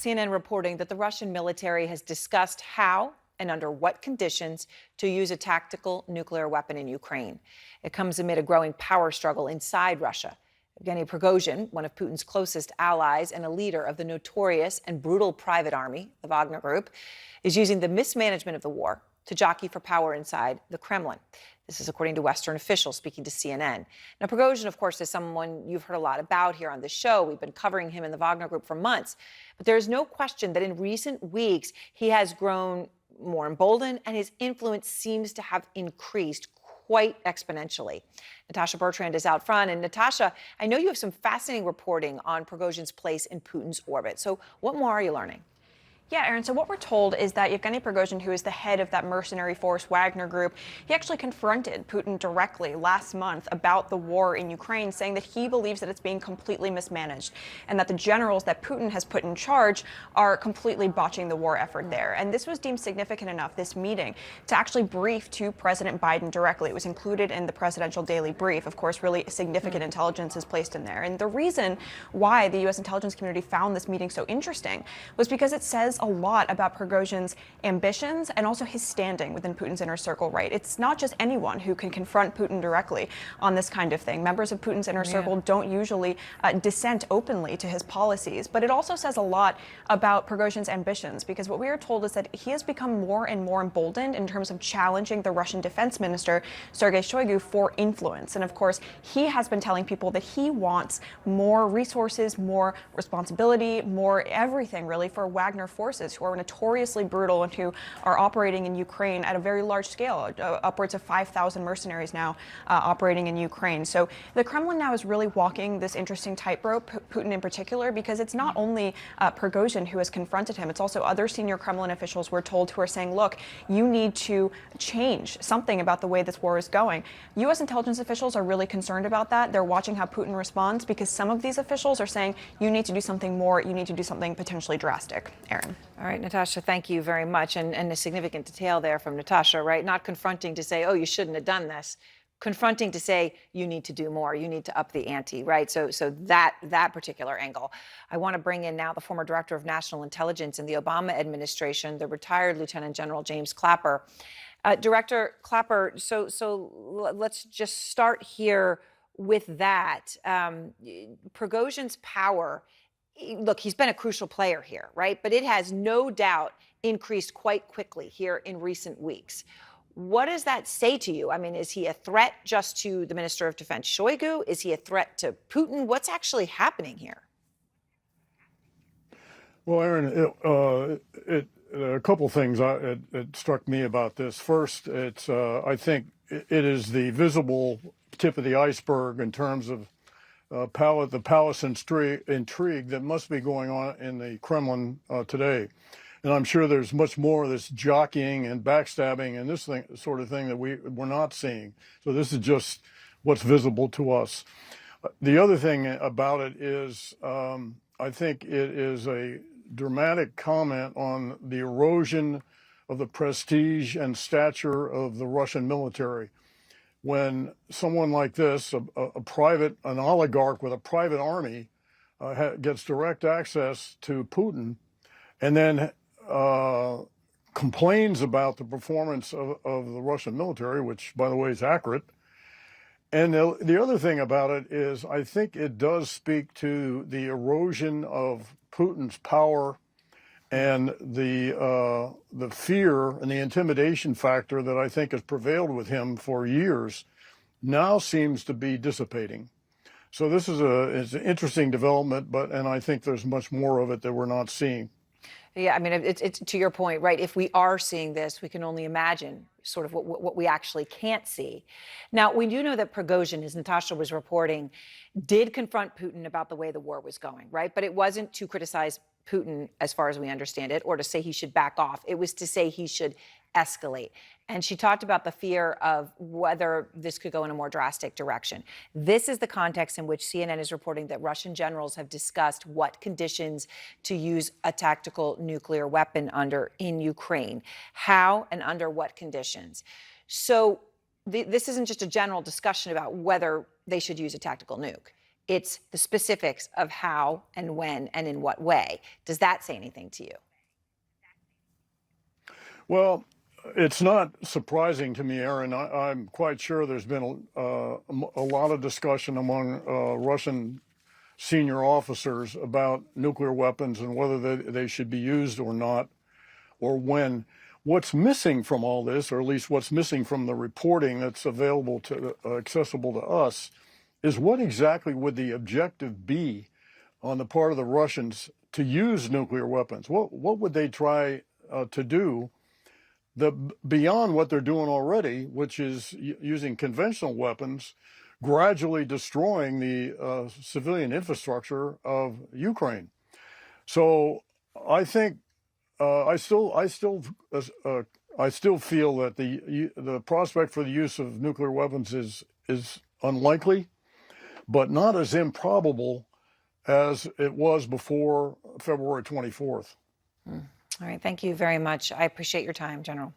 CNN reporting that the Russian military has discussed how and under what conditions to use a tactical nuclear weapon in Ukraine. It comes amid a growing power struggle inside Russia. Evgeny Prigozhin, one of Putin's closest allies and a leader of the notorious and brutal private army, the Wagner Group, is using the mismanagement of the war to jockey for power inside the Kremlin. This is according to Western officials speaking to CNN. Now, Prigozhin, of course, is someone you've heard a lot about here on the show. We've been covering him in the Wagner Group for months. But there is no question that in recent weeks, he has grown more emboldened and his influence seems to have increased quite exponentially. Natasha Bertrand is out front. And Natasha, I know you have some fascinating reporting on Prigozhin's place in Putin's orbit. So what more are you learning? Yeah, Aaron, so what we're told is that Yevgeny Prigozhin, who is the head of that mercenary force Wagner Group, he actually confronted Putin directly last month about the war in Ukraine, saying that he believes that it's being completely mismanaged and that the generals that Putin has put in charge are completely botching the war effort there. And this was deemed significant enough, this meeting, to actually brief to President Biden directly. It was included in the presidential daily brief. Of course, really significant intelligence is placed in there. And the reason why the U.S. intelligence community found this meeting so interesting was because it says a lot about Prigozhin's ambitions and also his standing within Putin's inner circle, right? It's not just anyone who can confront Putin directly on this kind of thing. Members of Putin's inner circle don't usually dissent openly to his policies, but it also says a lot about Prigozhin's ambitions, because what we are told is that he has become more and more emboldened in terms of challenging the Russian defense minister, Sergei Shoigu, for influence. And of course, he has been telling people that he wants more resources, more responsibility, more everything really for Wagner forces, who are notoriously brutal and who are operating in Ukraine at a very large scale, upwards of 5,000 mercenaries now operating in Ukraine. So the Kremlin now is really walking this interesting tightrope, Putin in particular, because it's not only Prigozhin who has confronted him, it's also other senior Kremlin officials we're told who are saying, look, you need to change something about the way this war is going. U.S. intelligence officials are really concerned about that. They're watching how Putin responds, because some of these officials are saying you need to do something more, you need to do something potentially drastic. Aaron. All right, Natasha, thank you very much. And a significant detail there from Natasha, right? Not confronting to say, oh, you shouldn't have done this. Confronting to say, you need to do more. You need to up the ante, right? So that particular angle. I want to bring in now the former director of national intelligence in the Obama administration, the retired Lieutenant General James Clapper. Director Clapper, so let's just start here with that. Prigozhin's power, look, he's been a crucial player here, right? But it has no doubt increased quite quickly here in recent weeks. What does that say to you? I mean, is he a threat just to the Minister of Defense, Shoigu? Is he a threat to Putin? What's actually happening here? Well, Aaron, a couple things it struck me about this. First, it's I think it is the visible tip of the iceberg in terms of the palace intrigue that must be going on in the Kremlin today. And I'm sure there's much more of this jockeying and backstabbing and this sort of thing that we're not seeing. So this is just what's visible to us. The other thing about it is I think it is a dramatic comment on the erosion of the prestige and stature of the Russian military. When someone like this, an oligarch with a private army, gets direct access to Putin and then complains about the performance of the Russian military, which, by the way, is accurate. And the other thing about it is I think it does speak to the erosion of Putin's power and the fear and the intimidation factor that I think has prevailed with him for years now seems to be dissipating. So this is an interesting development, and I think there's much more of it that we're not seeing. Yeah, I mean, it's to your point, right? If we are seeing this, we can only imagine sort of what we actually can't see. Now, we do know that Prigozhin, as Natasha was reporting, did confront Putin about the way the war was going, right? But it wasn't to criticize Putin, as far as we understand it, or to say he should back off. It was to say he should escalate. And she talked about the fear of whether this could go in a more drastic direction. This is the context in which CNN is reporting that Russian generals have discussed what conditions to use a tactical nuclear weapon under in Ukraine, how and under what conditions. So this isn't just a general discussion about whether they should use a tactical nuke. It's the specifics of how and when and in what way. Does that say anything to you? Well, it's not surprising to me, Aaron. I'm quite sure there's been a lot of discussion among Russian senior officers about nuclear weapons and whether they should be used or not, or when. What's missing from all this, or at least what's missing from the reporting that's available to accessible to us, is what exactly would the objective be on the part of the Russians to use nuclear weapons? What would they try to do beyond what they're doing already, which is using conventional weapons, gradually destroying the civilian infrastructure of Ukraine? So I think I still feel that the prospect for the use of nuclear weapons is unlikely, but not as improbable as it was before February 24th. All right. Thank you very much. I appreciate your time, General.